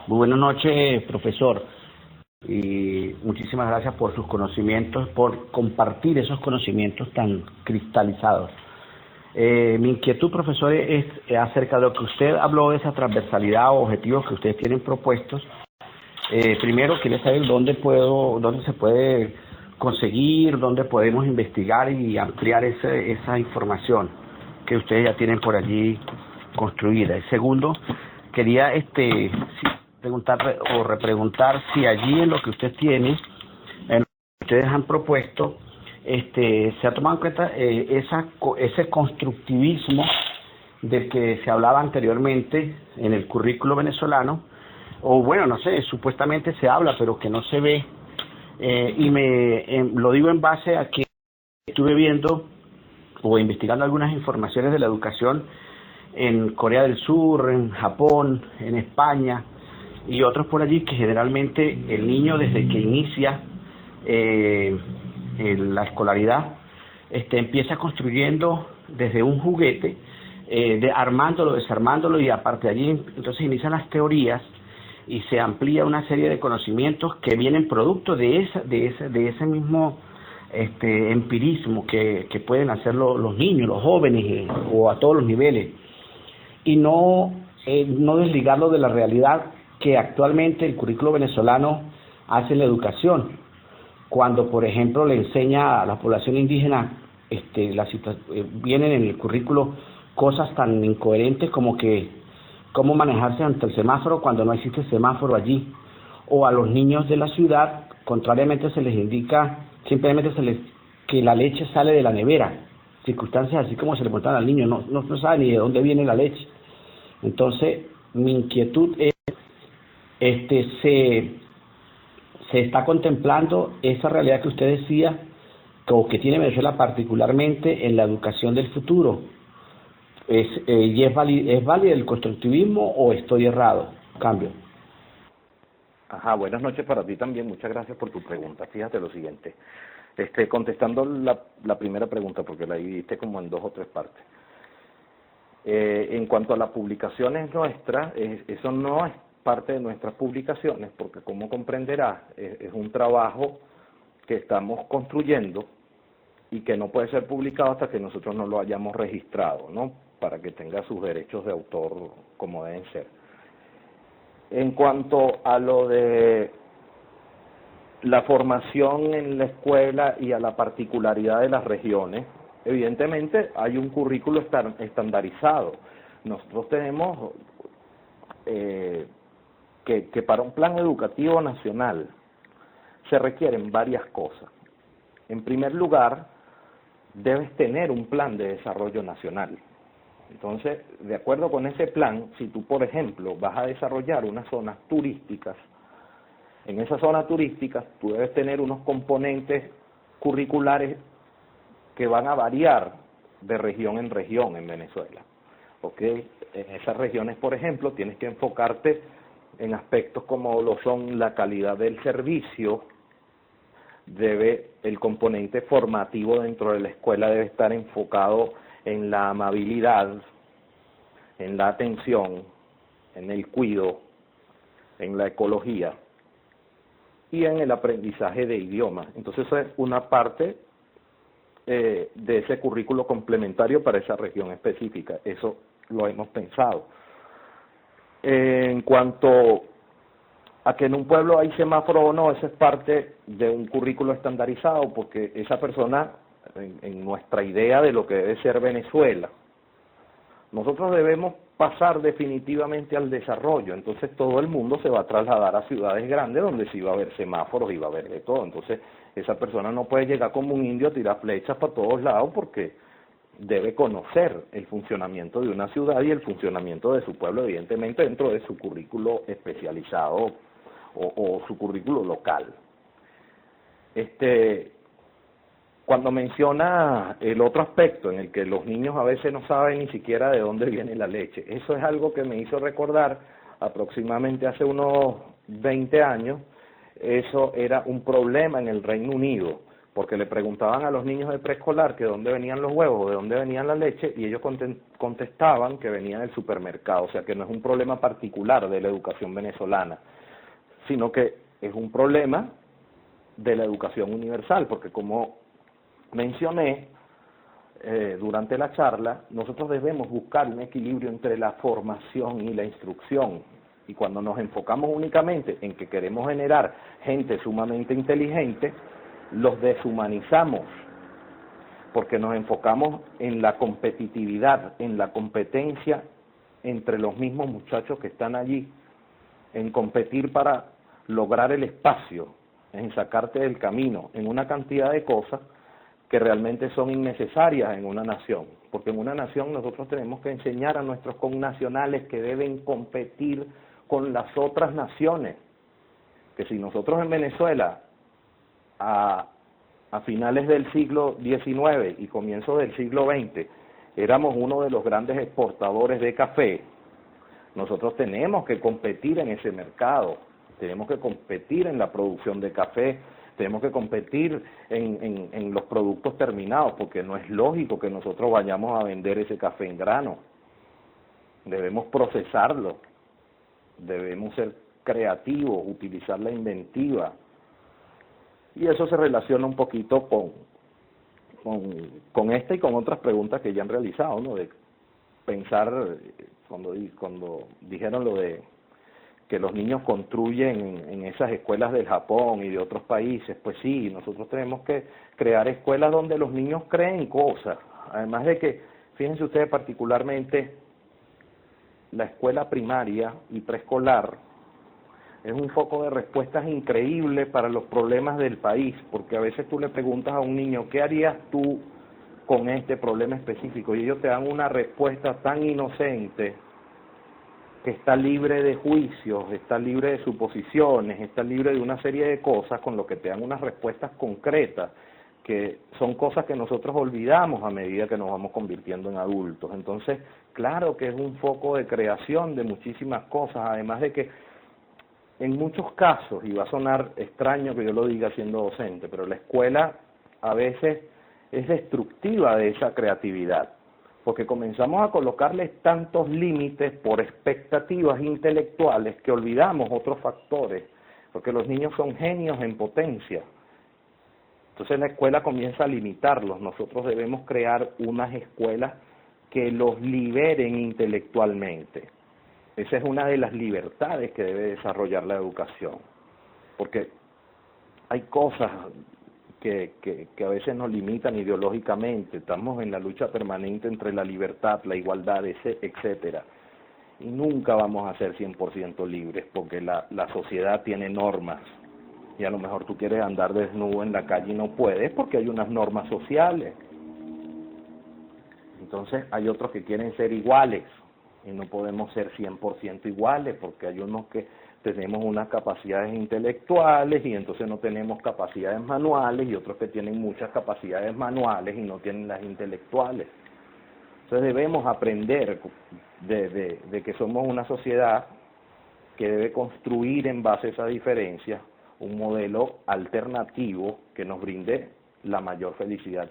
Muy buenas noches, profesor. Y muchísimas gracias por sus conocimientos, por compartir esos conocimientos tan cristalizados. Mi inquietud, profesor, es acerca de lo que usted habló de esa transversalidad o objetivos que ustedes tienen propuestos. Primero, quería saber dónde se puede conseguir, dónde podemos investigar y ampliar esa información que ustedes ya tienen por allí construida. Y segundo, quería preguntar o repreguntar si allí en lo que usted tiene, en lo que ustedes han propuesto, se ha tomado en cuenta ese constructivismo del que se hablaba anteriormente en el currículo venezolano, o bueno, no sé, supuestamente se habla, pero que no se ve, lo digo en base a que estuve viendo o investigando algunas informaciones de la educación en Corea del Sur, en Japón, en España y otros por allí, que generalmente el niño desde que inicia la escolaridad empieza construyendo desde un juguete, armándolo, desarmándolo, y aparte de allí entonces inician las teorías y se amplía una serie de conocimientos que vienen producto de ese mismo empirismo que pueden hacer los niños, los jóvenes, o a todos los niveles, y no desligarlo de la realidad que actualmente el currículo venezolano hace en la educación. Cuando, por ejemplo, le enseña a la población indígena, vienen en el currículo cosas tan incoherentes como que cómo manejarse ante el semáforo cuando no existe semáforo allí, o a los niños de la ciudad, contrariamente, se les indica simplemente que la leche sale de la nevera, circunstancias así como se le preguntan al niño, no sabe ni de dónde viene la leche. Entonces, mi inquietud es, se está contemplando esa realidad que usted decía, o que tiene Venezuela particularmente en la educación del futuro. ¿Es válido el constructivismo o estoy errado? Cambio. Ajá, buenas noches para ti también, muchas gracias por tu pregunta. Fíjate lo siguiente, contestando la primera pregunta, porque la dividiste como en 2 o 3 partes. En cuanto a las publicaciones nuestras, eso no es parte de nuestras publicaciones, porque como comprenderás, es un trabajo que estamos construyendo y que no puede ser publicado hasta que nosotros no lo hayamos registrado, ¿no? Para que tenga sus derechos de autor como deben ser. En cuanto a lo de la formación en la escuela y a la particularidad de las regiones, evidentemente hay un currículo estandarizado. Nosotros tenemos que para un plan educativo nacional se requieren varias cosas. En primer lugar, debes tener un plan de desarrollo nacional. Entonces, de acuerdo con ese plan, si tú, por ejemplo, vas a desarrollar unas zonas turísticas, en esas zonas turísticas tú debes tener unos componentes curriculares que van a variar de región en región en Venezuela. ¿Ok? En esas regiones, por ejemplo, tienes que enfocarte en aspectos como lo son la calidad del servicio. El componente formativo dentro de la escuela debe estar enfocado en la amabilidad, en la atención, en el cuidado, en la ecología y en el aprendizaje de idiomas. Entonces, eso es una parte de ese currículo complementario para esa región específica. Eso lo hemos pensado. En cuanto a que en un pueblo hay semáforo o no, eso es parte de un currículo estandarizado, porque esa persona, en nuestra idea de lo que debe ser Venezuela, nosotros debemos pasar definitivamente al desarrollo. Entonces todo el mundo se va a trasladar a ciudades grandes donde sí va a haber semáforos y va a haber de todo. Entonces esa persona no puede llegar como un indio a tirar flechas para todos lados, porque debe conocer el funcionamiento de una ciudad y el funcionamiento de su pueblo, evidentemente dentro de su currículo especializado o su currículo local. Cuando menciona el otro aspecto en el que los niños a veces no saben ni siquiera de dónde viene la leche, eso es algo que me hizo recordar aproximadamente hace unos 20 años. Eso era un problema en el Reino Unido, porque le preguntaban a los niños de preescolar que de dónde venían los huevos o de dónde venía la leche, y ellos contestaban que venía del supermercado. O sea que no es un problema particular de la educación venezolana, sino que es un problema de la educación universal, porque como mencioné durante la charla, nosotros debemos buscar un equilibrio entre la formación y la instrucción. Y cuando nos enfocamos únicamente en que queremos generar gente sumamente inteligente, los deshumanizamos, porque nos enfocamos en la competitividad, en la competencia entre los mismos muchachos que están allí, en competir para lograr el espacio, en sacarte del camino, en una cantidad de cosas que realmente son innecesarias en una nación, porque en una nación nosotros tenemos que enseñar a nuestros connacionales que deben competir con las otras naciones, que si nosotros en Venezuela a finales del siglo XIX y comienzos del siglo XX éramos uno de los grandes exportadores de café, nosotros tenemos que competir en ese mercado, tenemos que competir en la producción de café, tenemos que competir en los productos terminados, porque no es lógico que nosotros vayamos a vender ese café en grano. Debemos procesarlo, debemos ser creativos, utilizar la inventiva. Y eso se relaciona un poquito con esta y con otras preguntas que ya han realizado, ¿no? De pensar, cuando dijeron lo de que los niños construyen en esas escuelas del Japón y de otros países, pues sí, nosotros tenemos que crear escuelas donde los niños creen cosas. Además de que, fíjense ustedes particularmente, la escuela primaria y preescolar es un foco de respuestas increíble para los problemas del país, porque a veces tú le preguntas a un niño, ¿qué harías tú con este problema específico? Y ellos te dan una respuesta tan inocente, que está libre de juicios, está libre de suposiciones, está libre de una serie de cosas, con lo que te dan unas respuestas concretas, que son cosas que nosotros olvidamos a medida que nos vamos convirtiendo en adultos. Entonces, claro que es un foco de creación de muchísimas cosas, además de que en muchos casos, y va a sonar extraño que yo lo diga siendo docente, pero la escuela a veces es destructiva de esa creatividad, porque comenzamos a colocarles tantos límites por expectativas intelectuales que olvidamos otros factores, porque los niños son genios en potencia. Entonces la escuela comienza a limitarlos. Nosotros debemos crear unas escuelas que los liberen intelectualmente. Esa es una de las libertades que debe desarrollar la educación, porque hay cosas que a veces nos limitan ideológicamente. Estamos en la lucha permanente entre la libertad, la igualdad, etcétera, y nunca vamos a ser 100% libres, porque la sociedad tiene normas, y a lo mejor tú quieres andar desnudo en la calle y no puedes porque hay unas normas sociales. Entonces hay otros que quieren ser iguales, y no podemos ser 100% iguales, porque hay unos que tenemos unas capacidades intelectuales y entonces no tenemos capacidades manuales, y otros que tienen muchas capacidades manuales y no tienen las intelectuales. Entonces debemos aprender de que somos una sociedad que debe construir en base a esa diferencia un modelo alternativo que nos brinde la mayor felicidad.